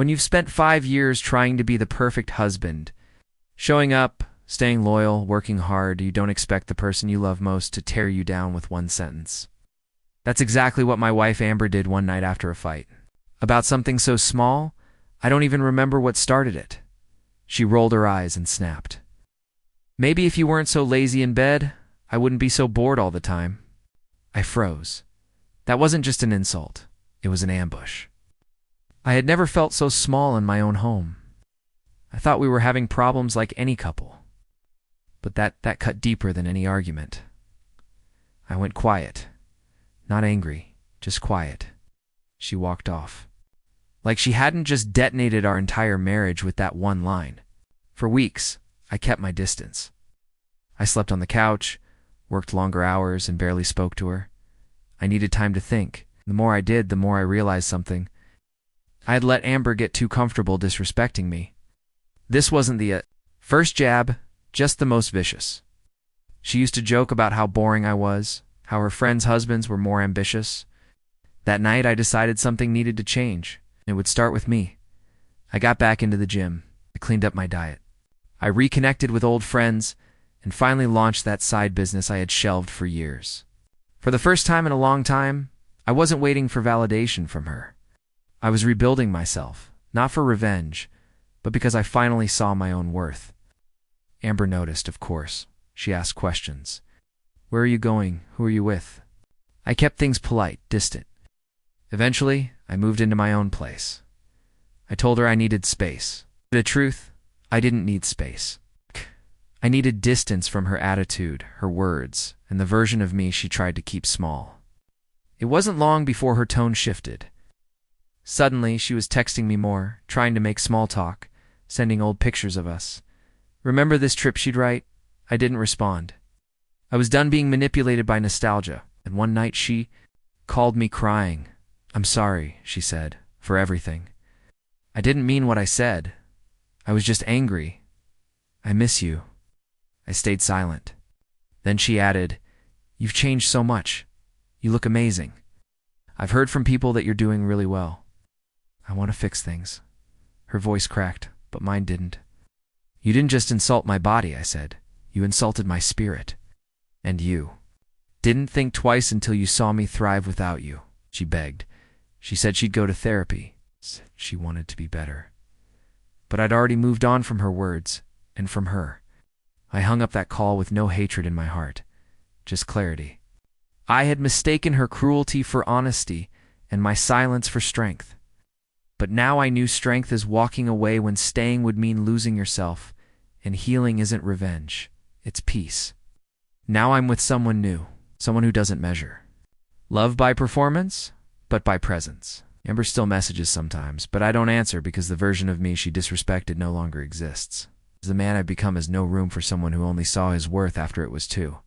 When you've spent 5 years trying to be the perfect husband, showing up, staying loyal, working hard, you don't expect the person you love most to tear you down with one sentence. That's exactly what my wife Amber did one night after a fight. About something so small, I don't even remember what started it. She rolled her eyes and snapped. Maybe if you weren't so lazy in bed, I wouldn't be so bored all the time. I froze. That wasn't just an insult. It was an ambush. I had never felt so small in my own home. I thought we were having problems like any couple. But that cut deeper than any argument. I went quiet. Not angry, just quiet. She walked off. Like she hadn't just detonated our entire marriage with that one line. For weeks, I kept my distance. I slept on the couch, worked longer hours, and barely spoke to her. I needed time to think. The more I did, the more I realized something. I had let Amber get too comfortable disrespecting me. This wasn't the first jab, just the most vicious. She used to joke about how boring I was, how her friends' husbands were more ambitious. That night, I decided something needed to change. It would start with me. I got back into the gym. I cleaned up my diet. I reconnected with old friends and finally launched that side business I had shelved for years. For the first time in a long time, I wasn't waiting for validation from her. I was rebuilding myself, not for revenge, but because I finally saw my own worth. Amber noticed, of course. She asked questions. Where are you going? Who are you with? I kept things polite, distant. Eventually, I moved into my own place. I told her I needed space. The truth, I didn't need space. I needed distance from her attitude, her words, and the version of me she tried to keep small. It wasn't long before her tone shifted. Suddenly, she was texting me more, trying to make small talk, sending old pictures of us. Remember this trip, she'd write? I didn't respond. I was done being manipulated by nostalgia, and one night she called me crying. I'm sorry, she said, for everything. I didn't mean what I said. I was just angry. I miss you. I stayed silent. Then she added, You've changed so much. You look amazing. I've heard from people that you're doing really well. I want to fix things. Her voice cracked, but mine didn't. You didn't just insult my body, I said. You insulted my spirit. And you. Didn't think twice until you saw me thrive without you, she begged. She said she'd go to therapy. She wanted to be better. But I'd already moved on from her words, and from her. I hung up that call with no hatred in my heart, just clarity. I had mistaken her cruelty for honesty and my silence for strength. But now I knew strength is walking away when staying would mean losing yourself, and healing isn't revenge, it's peace. Now I'm with someone new, someone who doesn't measure. Love by performance, but by presence. Amber still messages sometimes, but I don't answer because the version of me she disrespected no longer exists. The man I've become has no room for someone who only saw his worth after it was too.